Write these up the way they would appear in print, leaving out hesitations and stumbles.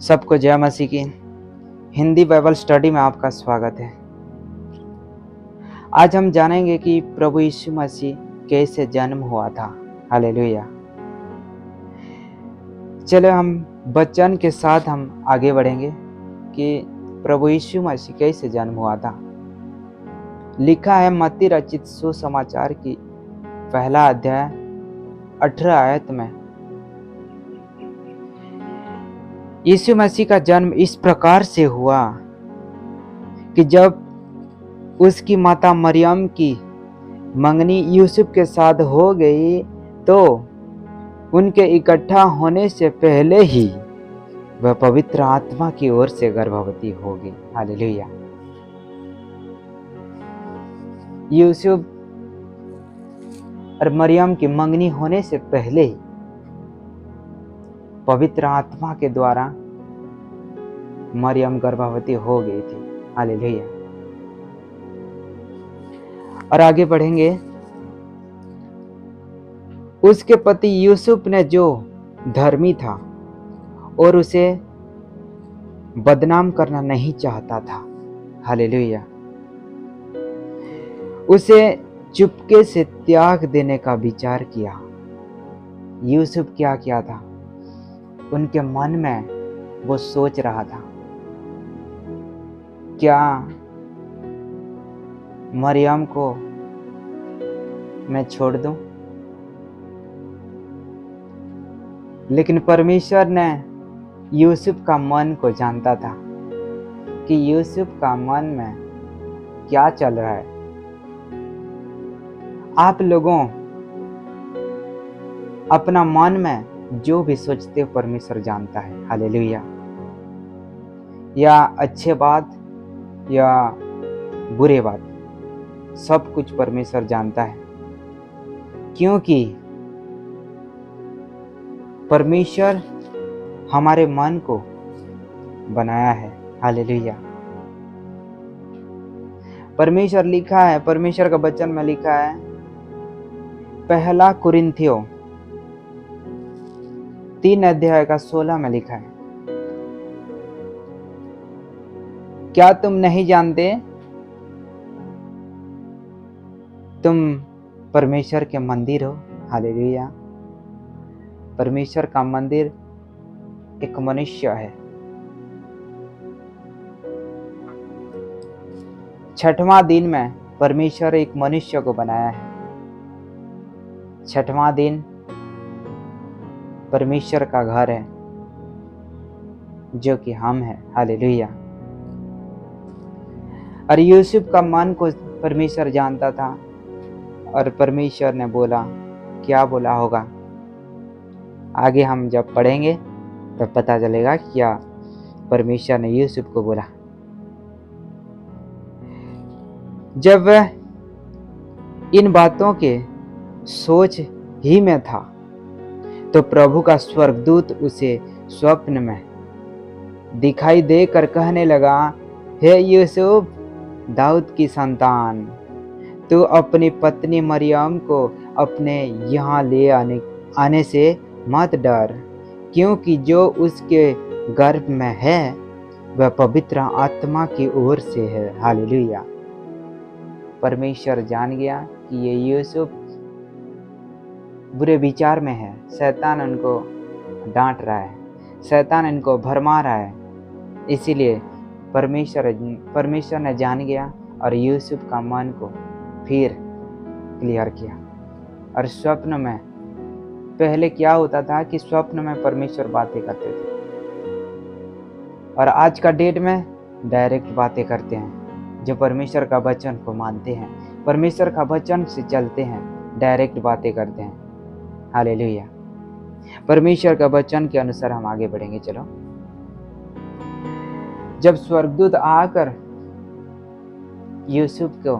सबको जय मसीह की। हिंदी बाइबल स्टडी में आपका स्वागत है। आज हम जानेंगे कि प्रभु यीशु मसीह कैसे जन्म हुआ था। हालेलुया। चलो हम वचन के साथ हम आगे बढ़ेंगे कि प्रभु यीशु मसीह कैसे जन्म हुआ था। लिखा है मत्ती रचित सुसमाचार की पहला अध्याय 18 आयत में, यीशु मसीह का जन्म इस प्रकार से हुआ कि जब उसकी माता मरियम की मंगनी यूसुफ के साथ हो गई तो उनके इकट्ठा होने से पहले ही वह पवित्र आत्मा की ओर से गर्भवती हो गई। हालेलुया। यूसुफ और मरियम की मंगनी होने से पहले ही पवित्र आत्मा के द्वारा मरियम गर्भवती हो गई थी। हालेलुया। और आगे बढ़ेंगे। उसके पति यूसुफ ने जो धर्मी था और उसे बदनाम करना नहीं चाहता था, हालेलुया, उसे चुपके से त्याग देने का विचार किया। यूसुफ क्या किया था? उनके मन में वो सोच रहा था, क्या मरियम को मैं छोड़ दूं? लेकिन परमेश्वर ने यूसुफ का मन को जानता था कि यूसुफ का मन में क्या चल रहा है। आप लोगों अपना मन में जो भी सोचते हो परमेश्वर जानता है। हालेलुया। या अच्छे बात या बुरे बात, सब कुछ परमेश्वर जानता है, क्योंकि परमेश्वर हमारे मन को बनाया है। हालेलुया। परमेश्वर लिखा है, परमेश्वर का वचन में लिखा है, पहला कुरिन्थियों 3 अध्याय का 16 में लिखा है, क्या तुम नहीं जानते तुम परमेश्वर के मंदिर हो? हालेलुया। परमेश्वर का मंदिर एक मनुष्य है। 6वां दिन में परमेश्वर एक मनुष्य को बनाया है। 6वां दिन परमेश्वर का घर है, जो कि हम हैं। हालेलुया। और यूसुफ का मन को परमेश्वर जानता था और परमेश्वर ने बोला, क्या बोला होगा आगे हम जब पढ़ेंगे तब पता चलेगा क्या परमेश्वर ने यूसुफ को बोला। जब वह इन बातों के सोच ही में था तो प्रभु का स्वर्गदूत उसे स्वप्न में दिखाई देकर कहने लगा, हे यूसुफ, दाऊद की संतान, तू अपनी पत्नी मरियम को अपने यहाँ ले आने से मत डर, क्योंकि जो उसके गर्भ में है वह पवित्र आत्मा की ओर से है। हालेलुया। परमेश्वर जान गया कि ये यूसुफ बुरे विचार में है, शैतान उनको डांट रहा है, शैतान इनको भरमा रहा है, इसीलिए परमेश्वर ने जान गया और यूसुफ का मन को फिर क्लियर किया। और स्वप्न में पहले क्या होता था कि स्वप्न में परमेश्वर बातें करते थे, और आज का डेट में डायरेक्ट बातें करते हैं। जो परमेश्वर का वचन को मानते हैं, परमेश्वर का वचन से चलते हैं, डायरेक्ट बातें करते हैं। हालेलुया। परमेश्वर का वचन के अनुसार हम आगे बढ़ेंगे। चलो, जब स्वर्गदूत आकर यूसुफ को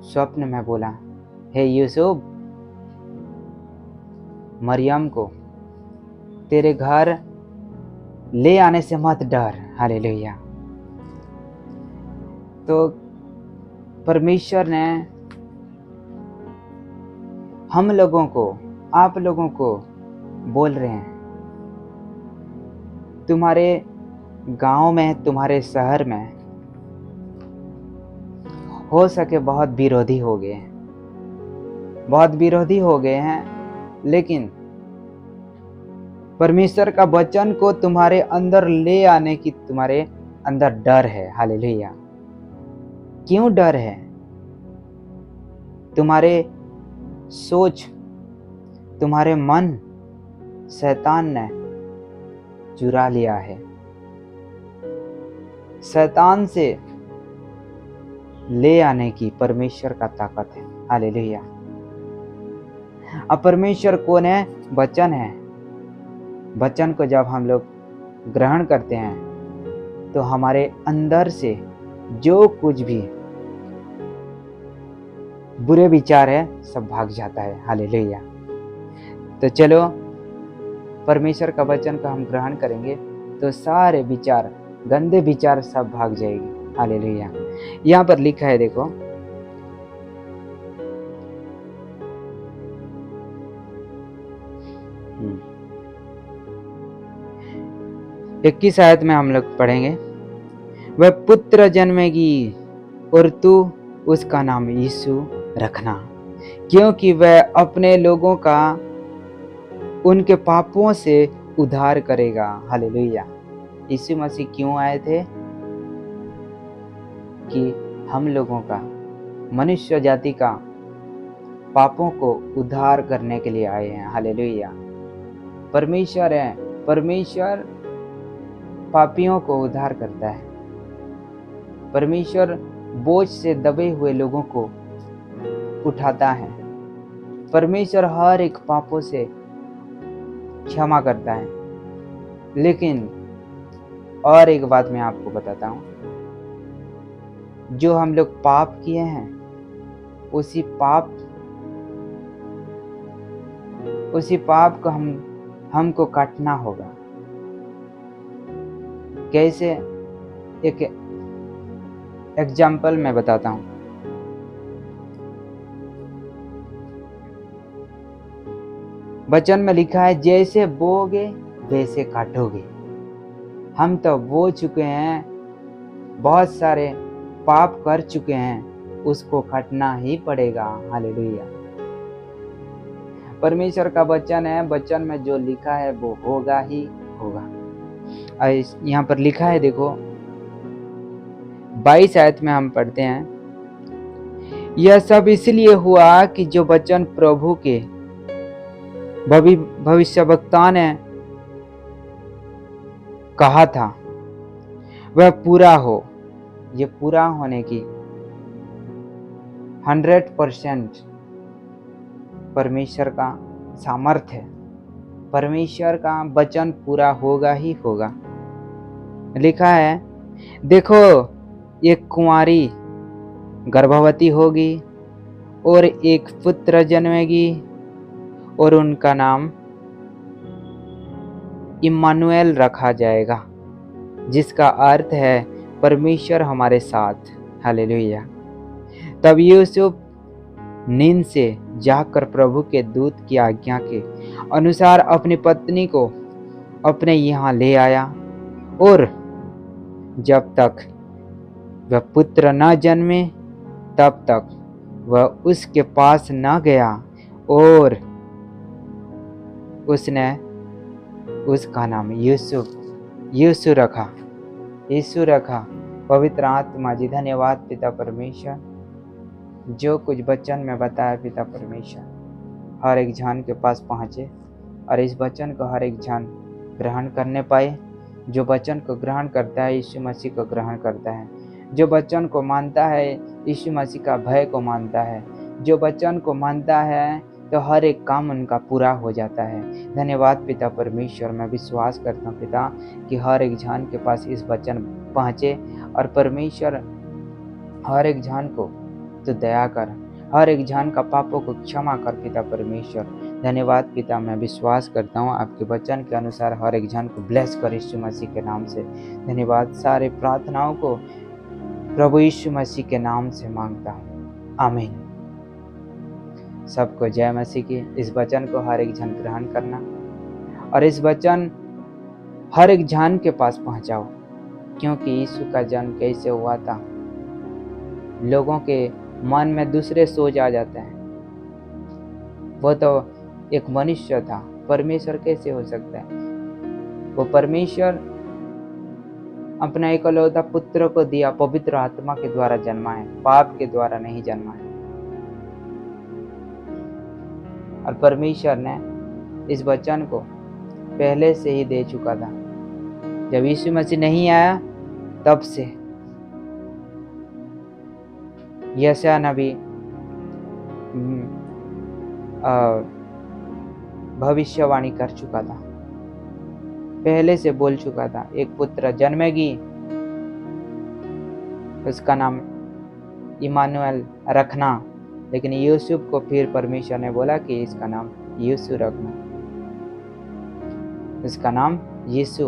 स्वप्न में बोला, हे यूसुफ, मरियम को तेरे घर ले आने से मत डर। हालेलुया। तो परमेश्वर ने हम लोगों को, आप लोगों को बोल रहे हैं तुम्हारे गांव में, तुम्हारे शहर में हो सके बहुत विरोधी हो गए हैं, बहुत विरोधी हो गए हैं, लेकिन परमेश्वर का वचन को तुम्हारे अंदर ले आने की तुम्हारे अंदर डर है। हालेलुया। क्यों डर है? तुम्हारे सोच, तुम्हारे मन शैतान ने चुरा लिया है। शैतान से ले आने की परमेश्वर का ताकत है। हालेलुया। अब परमेश्वर कौन है? वचन है। वचन को जब हम लोग ग्रहण करते हैं तो हमारे अंदर से जो कुछ भी बुरे विचार है सब भाग जाता है। हालेलुया। तो चलो परमेश्वर का वचन का हम ग्रहण करेंगे तो सारे विचार, गंदे विचार सब भाग जाएगी। हालेलुया। यहाँ पर लिखा है, देखो, इक्कीस आयत में हम लोग पढ़ेंगे, वह पुत्र जन्मेगी और तू उसका नाम यीशु रखना, क्योंकि वह अपने लोगों का उनके पापों से उद्धार करेगा। हालेलुया। यीशु मसीह क्यों आए थे? कि हम लोगों का, मनुष्य जाति का पापों को उद्धार करने के लिए आए हैं। हालेलुया। परमेश्वर है, परमेश्वर पापियों को उद्धार करता है। परमेश्वर बोझ से दबे हुए लोगों को उठाता है। परमेश्वर हर एक पापों से क्षमा करता है। लेकिन और एक बात मैं आपको बताता हूँ, जो हम लोग पाप किए हैं उसी पाप को हमको काटना होगा। कैसे? एक एग्जाम्पल मैं बताता हूँ। वचन में लिखा है, जैसे बोओगे वैसे काटोगे। हम तो बो चुके हैं, बहुत सारे पाप कर चुके हैं, उसको काटना ही पड़ेगा। हालेलुया। परमेश्वर का वचन है, वचन में जो लिखा है वो होगा ही होगा। यहाँ पर लिखा है, देखो 22 आयत में हम पढ़ते हैं, यह सब इसलिए हुआ कि जो वचन प्रभु के भविष्यवक्ता ने कहा था वह पूरा हो। ये पूरा होने की 100% परमेश्वर का सामर्थ्य है। परमेश्वर का वचन पूरा होगा ही होगा। लिखा है, देखो एक कुंवारी गर्भवती होगी और एक पुत्र जन्मेगी और उनका नाम इम्मानुएल रखा जाएगा, जिसका अर्थ है परमेश्वर हमारे साथ। हालेलुया। तब यूसुफ नींद से जागकर प्रभु के दूत की आज्ञा के अनुसार अपनी पत्नी को अपने यहाँ ले आया, और जब तक वह पुत्र न जन्मे तब तक वह उसके पास न गया, और उसने उसका नाम यीशु रखा। पवित्र आत्मा जी, धन्यवाद पिता परमेश्वर, जो कुछ वचन में बताया पिता परमेश्वर हर एक जन के पास पहुँचे और इस वचन को हर एक जन ग्रहण करने पाए। जो वचन को ग्रहण करता है यीशु मसीह को ग्रहण करता है। जो वचन को मानता है यीशु मसीह का भय को मानता है। जो वचन को मानता है तो हर एक काम उनका पूरा हो जाता है। धन्यवाद पिता परमेश्वर। मैं विश्वास करता हूँ पिता कि हर एक जन के पास इस वचन पहुँचे और परमेश्वर हर एक जन को तो दया कर, हर एक जन का पापों को क्षमा कर पिता परमेश्वर। धन्यवाद पिता, मैं विश्वास करता हूँ आपके वचन के अनुसार हर एक जन को ब्लेस कर यीशु मसीह के नाम से। धन्यवाद। सारे प्रार्थनाओं को प्रभु यीशु मसीह के नाम से मांगता हूँ, आमीन। सबको जय मसीह की। इस वचन को हर एक जन ग्रहण करना और इस वचन हर एक जान के पास पहुंचाओ, क्योंकि यीशु का जन्म कैसे हुआ था। लोगों के मन में दूसरे सोच आ जाते हैं, वो तो एक मनुष्य था, परमेश्वर कैसे हो सकता है। वो परमेश्वर अपना इकलौता पुत्र को दिया, पवित्र आत्मा के द्वारा जन्मा है, पाप के द्वारा नहीं जन्मा है। और परमेश्वर ने इस वचन को पहले से ही दे चुका था। जब यीशु मसीह नहीं आया तब से यशायाह नबी भविष्यवाणी कर चुका था, पहले से बोल चुका था, एक पुत्र जन्मेगी, उसका नाम इमानुएल रखना। लेकिन यूसुफ को फिर परमेश्वर ने बोला कि इसका नाम यीशु रखना, इसका नाम यीशु।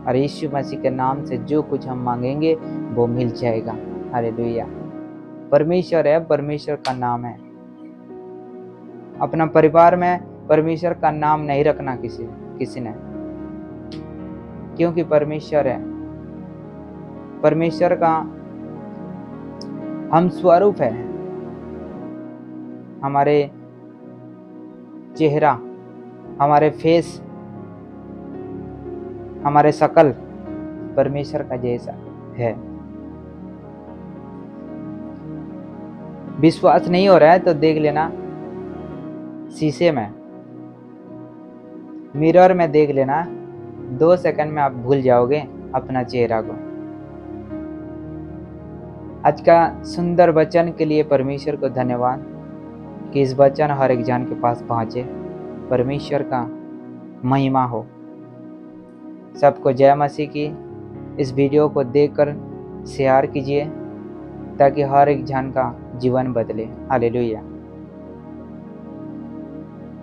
और यीशु मसीह के नाम से जो कुछ हम मांगेंगे वो मिल जाएगा। हालेलुया। परमेश्वर है, परमेश्वर का नाम है। अपना परिवार में परमेश्वर का नाम नहीं रखना किसी ने, क्योंकि परमेश्वर है। परमेश्वर का हम स्वरूप है, हमारे चेहरा, हमारे फेस, हमारे शकल परमेश्वर का जैसा है। विश्वास नहीं हो रहा है तो देख लेना, शीशे में, मिरर में देख लेना, 2 सेकंड में आप भूल जाओगे अपना चेहरा को। आज का सुंदर वचन के लिए परमेश्वर को धन्यवाद कि इस वचन हर एक जन के पास पहुंचे। परमेश्वर का महिमा हो। सबको जय मसीह की। इस वीडियो को देखकर शेयर कीजिए ताकि हर एक जन का जीवन बदले। हालेलुया।